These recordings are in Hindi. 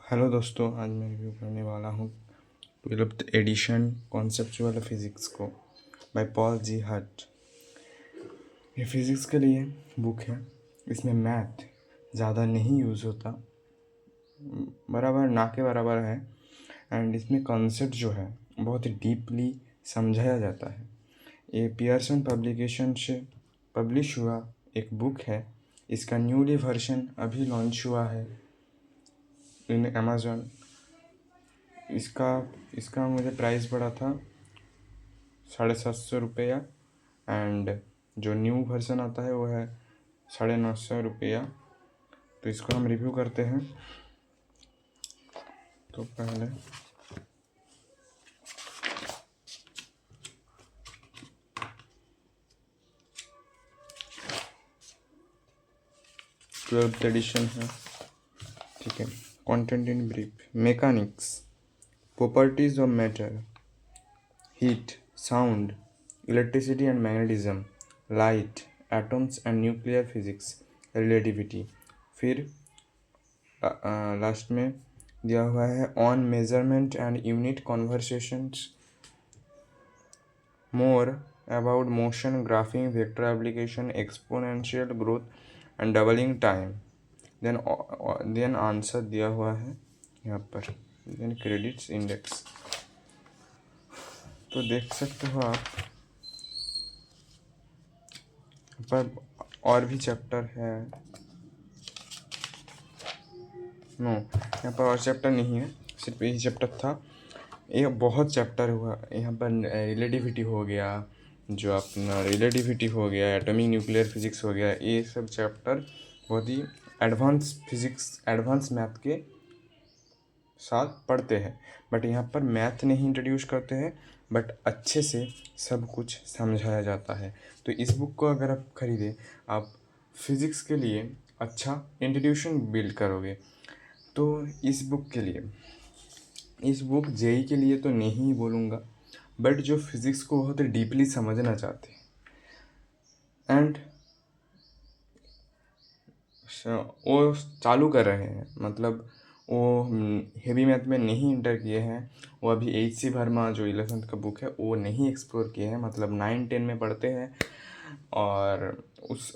हेलो दोस्तों, आज मैं रिव्यू करने वाला हूँ 12th एडिशन कॉन्सेप्चुअल फिज़िक्स को बाय पॉल जी हट। ये फिज़िक्स के लिए बुक है। इसमें मैथ ज़्यादा नहीं यूज़ होता, बराबर ना के बराबर है। एंड इसमें कॉन्सेप्ट जो है बहुत डीपली समझाया जाता है। ये पियर्सन पब्लिकेशन से पब्लिश हुआ एक बुक है। इसका न्यूली वर्जन अभी लॉन्च हुआ है इन अमेज़न। इसका इसका मुझे प्राइस पड़ा था 750 रुपया। एंड जो न्यू वर्जन आता है वो है 950 रुपया। तो इसको हम रिव्यू करते हैं। तो पहले 12th एडिशन है, ठीक है। Content in brief: mechanics, properties of matter, heat, sound, electricity and magnetism, light, atoms and nuclear physics, relativity. फिर लास्ट में दिया हुआ है on measurement and unit conversations, more about motion, graphing, vector application, exponential growth and doubling time. Then answer दिया हुआ है यहाँ पर। Then credits index. तो देख सकते हो आप पर और भी चैप्टर है। नो, यहाँ पर और चैप्टर नहीं है, सिर्फ यही चैप्टर था। ये बहुत चैप्टर हुआ यहाँ पर। रिलेटिविटी हो गया, जो अपना रिलेटिविटी हो गया, एटॉमिक न्यूक्लियर फिजिक्स हो गया, ये सब चैप्टर बहुत ही एडवांस फिजिक्स, एडवांस मैथ के साथ पढ़ते हैं। बट यहाँ पर मैथ नहीं इंट्रोड्यूस करते हैं, बट अच्छे से सब कुछ समझाया जाता है। तो इस बुक को अगर आप खरीदें, आप फिज़िक्स के लिए अच्छा इंट्रोड्यूशन बिल्ड करोगे। तो इस बुक के लिए, इस बुक जेई के लिए तो नहीं बोलूँगा, बट जो फिज़िक्स को बहुत डीपली समझना चाहते हैं एंड वो चालू कर रहे हैं, मतलब वो हेवी मैथ में नहीं इंटर किए हैं, वो अभी HC वर्मा जो 11th का बुक है वो नहीं एक्सप्लोर किए हैं, मतलब 9-10 में पढ़ते हैं और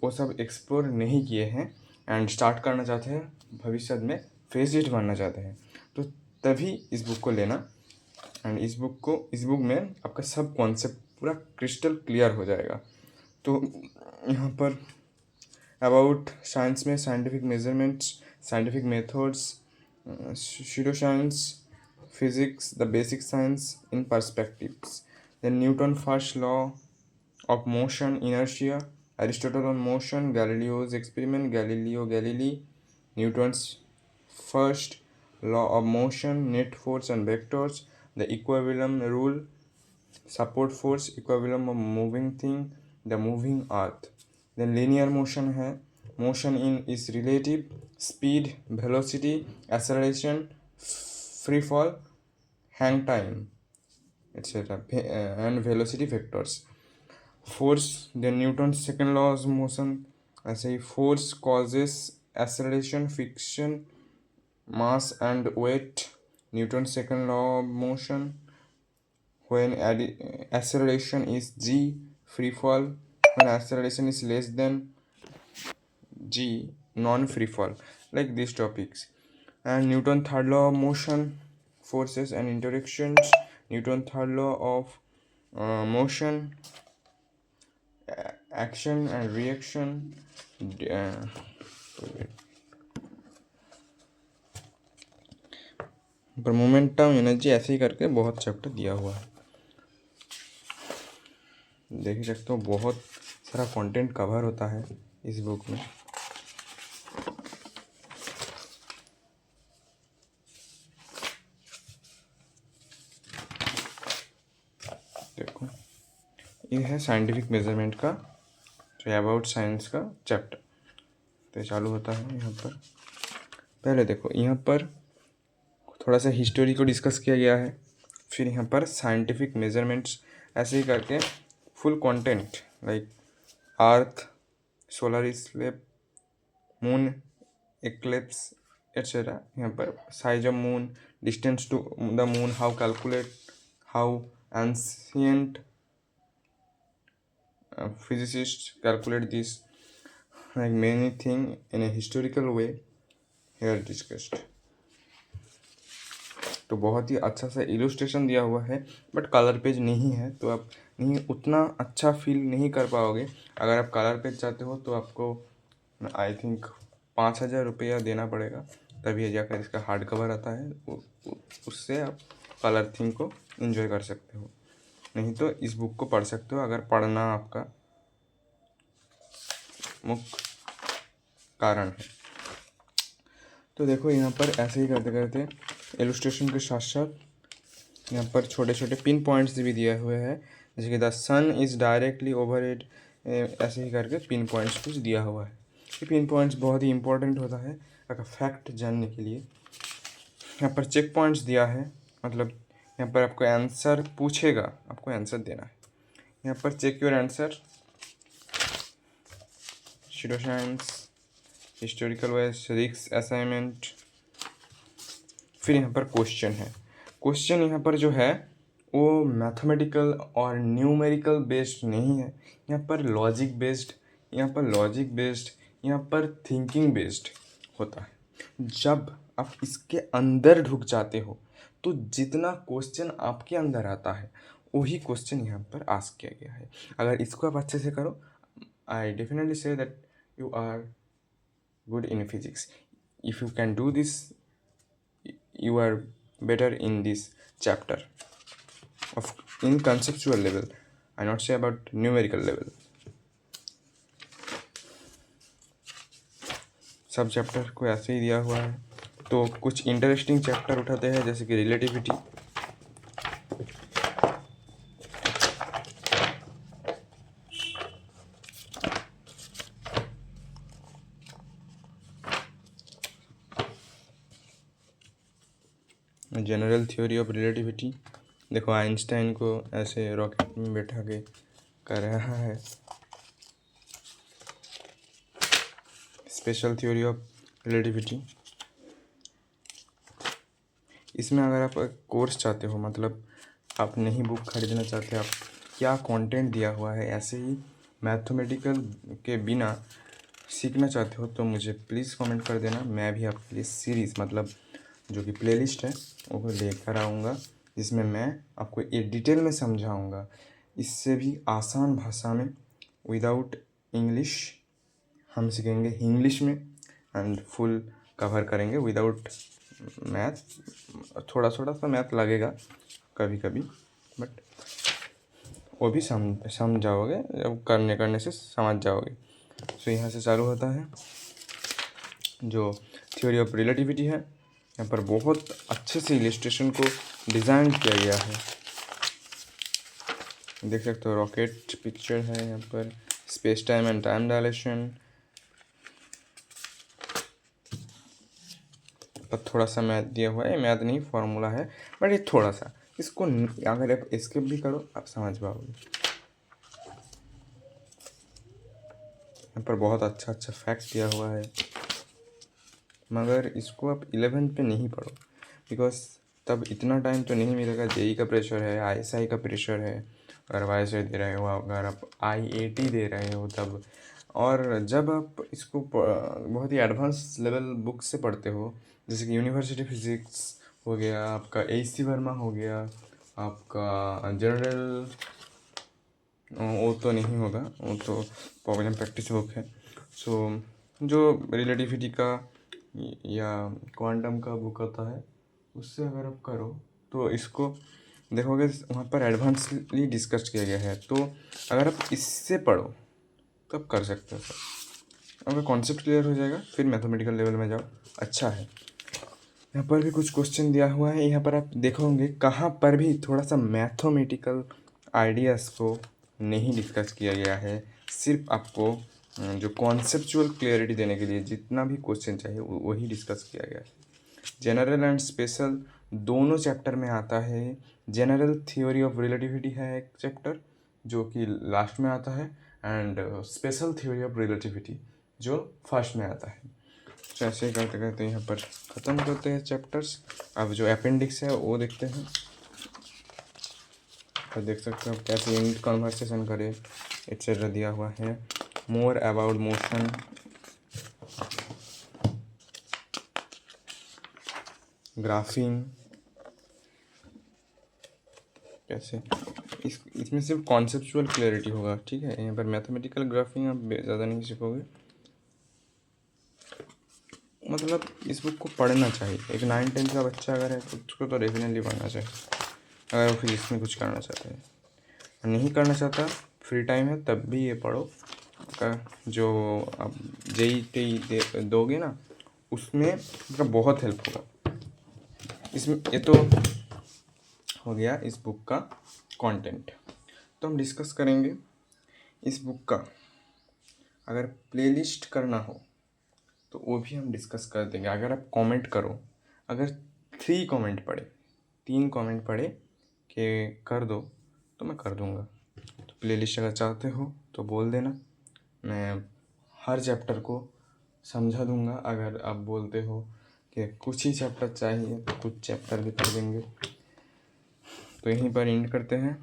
वो सब एक्सप्लोर नहीं किए हैं एंड स्टार्ट करना चाहते हैं, भविष्य में फेसिस्ट बनना चाहते हैं। तो तभी इस बुक को लेना। एंड इस बुक में आपका सब कॉन्सेप्ट पूरा क्रिस्टल क्लियर हो जाएगा। तो यहाँ पर अबाउट साइंस में scientific measurements, scientific methods, pseudo science, physics, the basic science in perspectives. Then Newton first law of motion, inertia, Aristotle on motion, Galileo's experiment, Galileo Galilei, Newton's first law of motion, net force and vectors, the equilibrium rule, support force, equilibrium of moving thing, the moving earth. Then linear motion है, motion in is relative, speed, velocity, acceleration, free fall, hang time, etc. And velocity vectors. Force, then Newton's second law of motion, ऐसे ही force causes acceleration, friction, mass and weight. Newton's second law of motion, when acceleration is g, free fall; when acceleration is less than g, non free fall. Like these topics. And Newton third law of motion, forces and interactions. Newton third law of motion, action and reaction. पर मोमेंटम, एनर्जी, ऐसे ही करके बहुत चैप्टर दिया हुआ है। देख सकते हो बहुत सारा कंटेंट कवर होता है इस बुक में। देखो, ये है साइंटिफिक मेजरमेंट का, जो अबाउट साइंस का चैप्टर। तो चालू होता है यहाँ पर। पहले देखो, यहाँ पर थोड़ा सा हिस्टोरी को डिस्कस किया गया है। फिर यहाँ पर साइंटिफिक मेजरमेंट्स, ऐसे ही करके full content, like earth, solar eclipse, moon eclipse, etcetera. यहाँ पर size of moon, distance to the moon, how ancient physicists calculate this, like many things in a historical way here discussed। तो बहुत ही अच्छा सा इलस्ट्रेशन दिया हुआ है, बट कलर पेज नहीं है तो आप नहीं उतना अच्छा फील नहीं कर पाओगे। अगर आप कलर पेज चाहते हो तो आपको आई थिंक 5,000 रुपया देना पड़ेगा, तभी जाकर इसका हार्ड कवर आता है। उससे आप कलर थिंग को एंजॉय कर सकते हो, नहीं तो इस बुक को पढ़ सकते हो अगर पढ़ना आपका मुख्य कारण है। तो देखो यहाँ पर ऐसे ही करते करते इलस्ट्रेशन के साथ साथ यहाँ पर छोटे छोटे पिन पॉइंट्स भी दिए हुए हैं, जैसे कि the sun is directly over it, ऐसे ही करके पिन पॉइंट्स कुछ दिया हुआ है। ये पिन पॉइंट्स बहुत ही इंपॉर्टेंट होता है अगर फैक्ट जानने के लिए। यहाँ पर चेक पॉइंट्स दिया है, मतलब यहाँ पर आपको आंसर पूछेगा, आपको आंसर देना है। यहाँ पर check your answer, pseudo science, historical wise, रिक्स असाइनमेंट। फिर यहाँ पर क्वेश्चन है। क्वेश्चन यहाँ पर जो है वो मैथमेटिकल और न्यूमेरिकल बेस्ड नहीं है, यहाँ पर लॉजिक बेस्ड, यहाँ पर थिंकिंग बेस्ड होता है। जब आप इसके अंदर ढुक जाते हो तो जितना क्वेश्चन आपके अंदर आता है वही क्वेश्चन यहाँ पर आस्क किया गया है। अगर इसको आप अच्छे से करो, I definitely say that you are good in physics. If you can do this, you are better in this chapter of in conceptual level. I not say about numerical level. सब चैप्टर को ऐसे ही दिया हुआ है, तो कुछ इंटरेस्टिंग चैप्टर उठाते हैं जैसे कि relativity. General theory of relativity, देखो आइंस्टाइन को ऐसे रॉकेट में बैठा के कर रहा है। स्पेशल थ्योरी ऑफ रिलेटिविटी, इसमें अगर आप कोर्स चाहते हो, मतलब आप नहीं बुक खरीदना चाहते, आप क्या कंटेंट दिया हुआ है ऐसे ही मैथमेटिकल के बिना सीखना चाहते हो तो मुझे प्लीज़ कमेंट कर देना। मैं भी आपके लिए सीरीज़, मतलब जो कि प्लेलिस्ट है वो लेकर आऊँगा, जिसमें मैं आपको ये डिटेल में समझाऊँगा, इससे भी आसान भाषा में, विदाउट इंग्लिश। हम सीखेंगे इंग्लिश में एंड फुल कवर करेंगे विदाउट मैथ। थोड़ा थोड़ा सा मैथ लगेगा कभी कभी, बट वो भी समझ जाओगे, जब करने से समझ जाओगे। सो यहाँ से चालू होता है जो थ्योरी ऑफ रिलेटिविटी है। यहाँ पर बहुत अच्छे से इलस्ट्रेशन को डिज़ाइन किया गया है, देख सकते हो। रॉकेट पिक्चर है यहाँ पर, space time and time dilation, पर थोड़ा सा मैथ दिया हुआ है, मैथ नहीं फॉर्मूला है, बट ये थोड़ा सा, इसको अगर आप स्किप भी करो आप समझ पाओगे। यहाँ पर बहुत अच्छा अच्छा फैक्ट दिया हुआ है, मगर इसको आप 11th पे नहीं पढ़ो, बिकॉज तब इतना टाइम तो नहीं मिलेगा। जेई का प्रेशर है, आईएसआई का प्रेशर है, अगर वाईएसआई दे रहे हो, अगर आप आईएटी दे रहे हो तब। और जब आप इसको बहुत ही एडवांस लेवल बुक से पढ़ते हो, जैसे कि यूनिवर्सिटी फिजिक्स हो गया, आपका एसी वर्मा हो गया, आपका जनरल, वो तो नहीं होगा, वो तो प्रॉब्लम प्रैक्टिस बुक है। सो जो रिलेटिविटी का या क्वांटम का बुक आता है उससे अगर आप करो तो इसको देखोगे वहाँ पर एडवांसली डिस्कस किया गया है। तो अगर आप इससे पढ़ो तब कर सकते हो सर, अगर कॉन्सेप्ट क्लियर हो जाएगा फिर मैथमेटिकल लेवल में जाओ, अच्छा है। यहाँ पर भी कुछ क्वेश्चन दिया हुआ है, यहाँ पर आप देखोगे कहाँ पर भी थोड़ा सा मैथमेटिकल आइडियाज़ को नहीं डिस्कस किया गया है। सिर्फ आपको जो कॉन्सेप्चुअल क्लियरिटी देने के लिए जितना भी क्वेश्चन चाहिए वही डिस्कस किया गया है। जनरल एंड स्पेशल दोनों चैप्टर में आता है। जनरल थ्योरी ऑफ रिलेटिविटी है एक चैप्टर जो कि लास्ट में आता है, and special theory of relativity जो फर्स्ट में आता है। तो ऐसे करते करते यहाँ पर ख़त्म करते हैं चैप्टर्स। अब जो अपेंडिक्स है वो देखते हैं। तो देख सकते हो कैसे यूनिट कन्वर्सेशन करें एक्सेट्रा दिया हुआ है। मोर अबाउट मोशन, ग्राफिंग, कैसे इसमें सिर्फ कॉन्सेप्चुअल क्लैरिटी होगा, ठीक है। यहाँ पर मैथमेटिकल ग्राफिंग आप ज़्यादा नहीं सीखोगे। मतलब इस बुक को पढ़ना चाहिए, एक 9-10 का बच्चा अगर है तो उसको तो डेफिनेटली पढ़ना चाहिए, अगर वो फिजिक्स में कुछ करना चाहता है। और नहीं करना चाहता, फ्री टाइम है तब भी ये पढ़ो। जो आप JEE दोगे ना, उसमें आपका बहुत हेल्प होगा। इसमें ये तो हो गया इस बुक का कंटेंट। तो हम डिस्कस करेंगे इस बुक का, अगर प्लेलिस्ट करना हो तो वो भी हम डिस्कस कर देंगे। अगर आप कमेंट करो, अगर 3 कमेंट पढ़े कि कर दो तो मैं कर दूंगा। तो प्लेलिस्ट अगर चाहते हो तो बोल देना, मैं हर चैप्टर को समझा दूंगा। अगर आप बोलते हो कि कुछ ही चैप्टर चाहिए तो कुछ चैप्टर भी कर देंगे। तो यहीं पर एंड करते हैं।